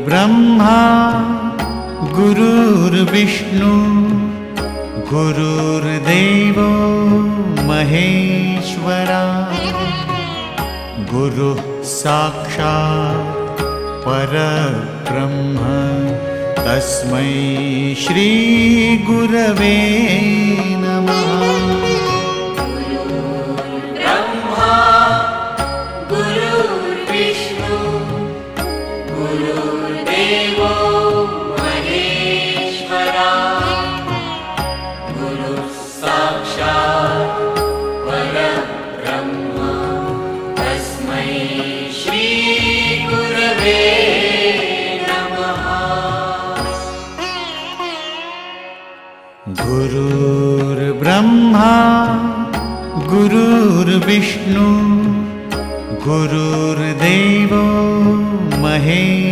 गुरुर्ब्रह्मा गुरुर्विष्णु गुरुर्देवो महेश्वरा गुरुः साक्षात् परब्रह्म तस्मै श्री गुरवे नमः। गुरुर्ब्रह्मा गुरुर्विष्णु गुरुर्देवो महेश्वरा गुरुः साक्षात् परब्रह्म तस्मै श्री गुरवे नमः। गुरुर्ब्रह्मा गुरुर्विष्णु गुरुर्देवो महेश्वरा